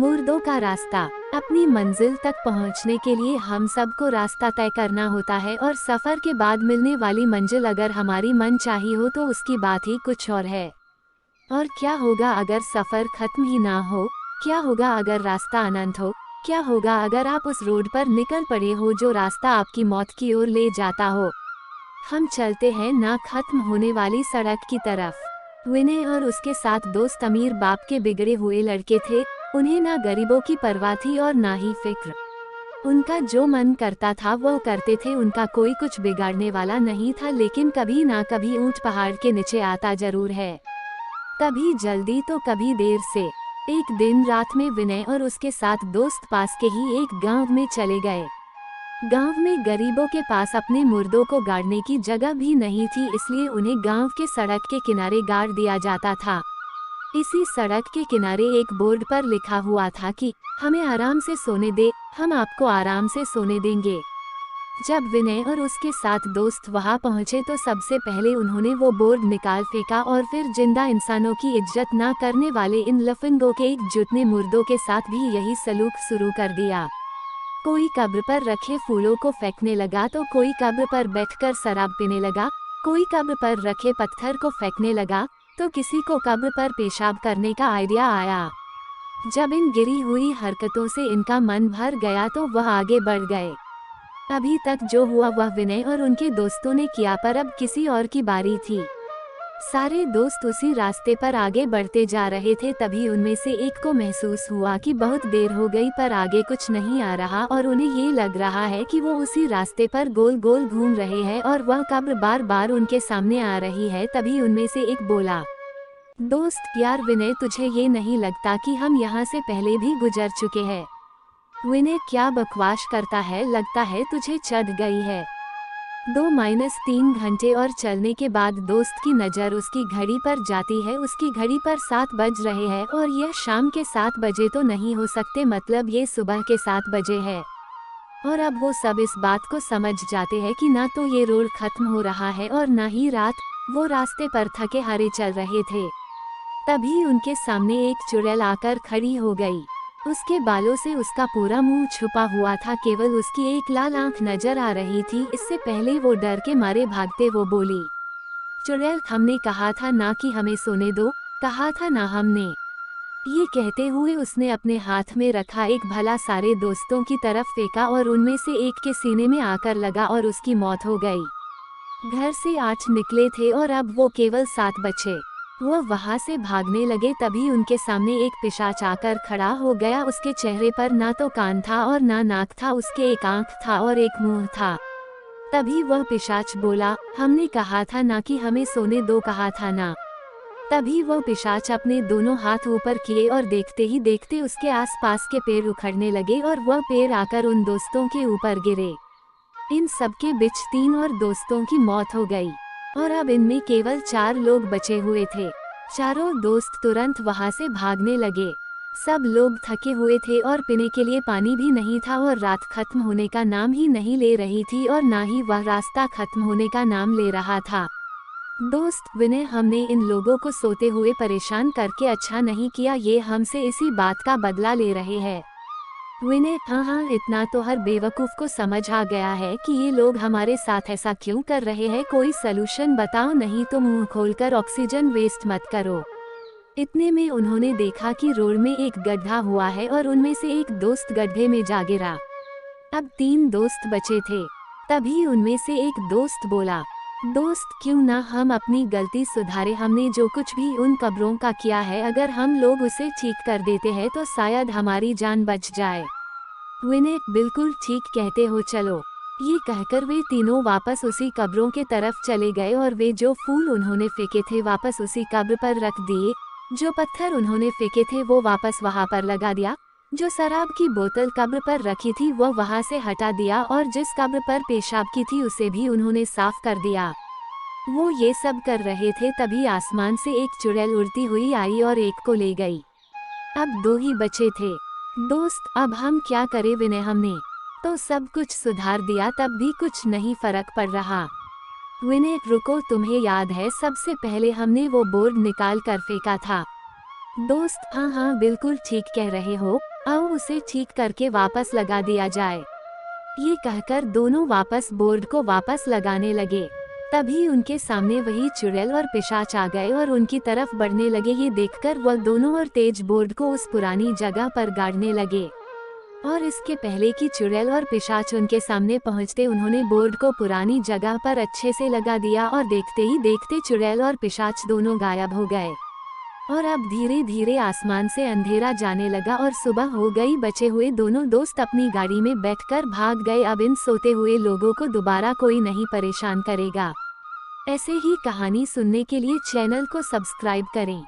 मुर्दों का रास्ता। अपनी मंजिल तक पहुंचने के लिए हम सबको रास्ता तय करना होता है और सफर के बाद मिलने वाली मंजिल अगर हमारी मनचाही हो तो उसकी बात ही कुछ और है। और क्या होगा अगर सफर खत्म ही ना हो? क्या होगा अगर रास्ता अनंत हो? क्या होगा अगर आप उस रोड पर निकल पड़े हो जो रास्ता आपकी मौत की ओर ले जाता हो? हम चलते हैं ना खत्म होने वाली सड़क की तरफ। विनय और उसके साथ दोस्त अमीर बाप के बिगड़े हुए लड़के थे। उन्हें ना गरीबों की परवाह थी और ना ही फिक्र। उनका जो मन करता था वो करते थे, उनका कोई कुछ बिगाड़ने वाला नहीं था। लेकिन कभी ना कभी ऊंट पहाड़ के नीचे आता जरूर है, कभी जल्दी तो कभी देर से। एक दिन रात में विनय और उसके साथ दोस्त पास के ही एक गांव में चले गए। गांव में गरीबों के पास अपने मुर्दों को गाड़ने की जगह भी नहीं थी, इसलिए उन्हें गांव के सड़क के किनारे गाड़ दिया जाता था। इसी सड़क के किनारे एक बोर्ड पर लिखा हुआ था कि हमें आराम से सोने दे, हम आपको आराम से सोने देंगे। जब विनय और उसके साथ दोस्त वहां पहुंचे तो सबसे पहले उन्होंने वो बोर्ड निकाल फेंका और फिर जिंदा इंसानों की इज्जत ना करने वाले इन लफंगों के एकजुटने मुर्दों के साथ भी यही सलूक शुरू कर दिया। कोई कब्र पर रखे फूलों को फेंकने लगा तो कोई कब्र पर बैठकर शराब पीने लगा, कोई कब्र पर रखे पत्थर को फेंकने लगा तो किसी को कब्र पर पेशाब करने का आइडिया आया। जब इन गिरी हुई हरकतों से इनका मन भर गया तो वह आगे बढ़ गए। अभी तक जो हुआ वह विनय और उनके दोस्तों ने किया, पर अब किसी और की बारी थी। सारे दोस्त उसी रास्ते पर आगे बढ़ते जा रहे थे। तभी उनमें से एक को महसूस हुआ कि बहुत देर हो गई पर आगे कुछ नहीं आ रहा और उन्हें ये लग रहा है कि वो उसी रास्ते पर गोल गोल घूम रहे हैं और वह कब्र बार बार उनके सामने आ रही है। तभी उनमें से एक बोला, दोस्त यार विनय, तुझे ये नहीं लगता कि हम यहाँ से पहले भी गुजर चुके हैं? विनय, क्या बकवास करता है, लगता है तुझे चढ़ गई है। 2-3 घंटे और चलने के बाद दोस्त की नज़र उसकी घड़ी पर जाती है। उसकी घड़ी पर 7 बज रहे हैं और यह शाम के 7 बजे तो नहीं हो सकते, मतलब ये सुबह के 7 बजे है। और अब वो सब इस बात को समझ जाते हैं कि ना तो ये रोड खत्म हो रहा है और ना ही रात। वो रास्ते पर थके हारे चल रहे थे। तभी उनके सामने एक चुड़ैल आकर खड़ी हो गई। उसके बालों से उसका पूरा मुंह छुपा हुआ था, केवल उसकी एक लाल आंख नजर आ रही थी। इससे पहले वो डर के मारे भागते वो बोली, चुड़ैल, हमने कहा था ना कि हमें सोने दो, कहा था ना हमने। ये कहते हुए उसने अपने हाथ में रखा एक भला सारे दोस्तों की तरफ फेंका और उनमें से एक के सीने में आकर लगा और उसकी मौत हो गई। घर से 8 निकले थे और अब वो केवल 7 बचे। वो वहां से भागने लगे, तभी उनके सामने एक पिशाच आकर खड़ा हो गया। उसके चेहरे पर ना तो कान था और ना नाक था, उसके एक आंख था और एक मुंह था। तभी वह पिशाच बोला, हमने कहा था ना कि हमें सोने दो, कहा था ना। तभी वह पिशाच अपने दोनों हाथ ऊपर किए और देखते ही देखते उसके आसपास के पेड़ उखड़ने लगे और वह पेड़ आकर उन दोस्तों के ऊपर गिरे। इन सबके बीच 3 और दोस्तों की मौत हो गई और अब इनमें केवल 4 लोग बचे हुए थे। चारों दोस्त तुरंत वहां से भागने लगे। सब लोग थके हुए थे और पीने के लिए पानी भी नहीं था और रात खत्म होने का नाम ही नहीं ले रही थी और ना ही वह रास्ता खत्म होने का नाम ले रहा था। दोस्त विनय, हमने इन लोगों को सोते हुए परेशान करके अच्छा नहीं किया, ये हमसे इसी बात का बदला ले रहे हैं। विनय, हाँ, इतना तो हर बेवकूफ को समझ आ गया है कि ये लोग हमारे साथ ऐसा क्यों कर रहे हैं। कोई सलूशन बताओ, नहीं तो मुंह खोलकर ऑक्सीजन वेस्ट मत करो। इतने में उन्होंने देखा कि रोड में एक गड्ढा हुआ है और उनमें से एक दोस्त गड्ढे में जा गिरा। अब 3 दोस्त बचे थे। तभी उनमें से एक दोस्त बोला, दोस्त, क्यों ना हम अपनी गलती सुधारे। हमने जो कुछ भी उन कब्रों का किया है, अगर हम लोग उसे ठीक कर देते हैं तो शायद हमारी जान बच जाए। विनय, बिल्कुल ठीक कहते हो, चलो। ये कहकर वे तीनों वापस उसी कब्रों के तरफ चले गए और वे जो फूल उन्होंने फेंके थे वापस उसी कब्र पर रख दिए। जो पत्थर उन्होंने फेंके थे वो वापस वहां पर लगा दिया। जो शराब की बोतल कब्र पर रखी थी वो वहां से हटा दिया और जिस कब्र पर पेशाब की थी उसे भी उन्होंने साफ कर दिया। वो ये सब कर रहे थे, तभी आसमान से एक चुड़ैल उड़ती हुई आई और एक को ले गई। अब 2 ही बचे थे। दोस्त, अब हम क्या करें? विनय, हमने तो सब कुछ सुधार दिया, तब भी कुछ नहीं फर्क पड़ रहा। विनय, रुको, तुम्हें याद है सबसे पहले हमने वो बोर्ड निकाल कर फेंका था? दोस्त, हाँ, बिल्कुल ठीक कह रहे हो। आओ उसे ठीक करके वापस लगा दिया जाए। ये कहकर दोनों वापस बोर्ड को वापस लगाने लगे। तभी उनके सामने वही चुड़ैल और पिशाच आ गए और उनकी तरफ बढ़ने लगे। ये देखकर वह दोनों और तेज बोर्ड को उस पुरानी जगह पर गाड़ने लगे। और इसके पहले कि चुड़ैल और पिशाच उनके सामने पहुंचते, उन्होंने बोर्ड को पुरानी जगह पर अच्छे से लगा दिया और देखते ही देखते चुड़ैल और पिशाच दोनों गायब हो गए। और अब धीरे धीरे आसमान से अंधेरा जाने लगा और सुबह हो गई। बचे हुए दोनों दोस्त अपनी गाड़ी में बैठकर भाग गए। अब इन सोते हुए लोगों को दोबारा कोई नहीं परेशान करेगा। ऐसे ही कहानी सुनने के लिए चैनल को सब्सक्राइब करें।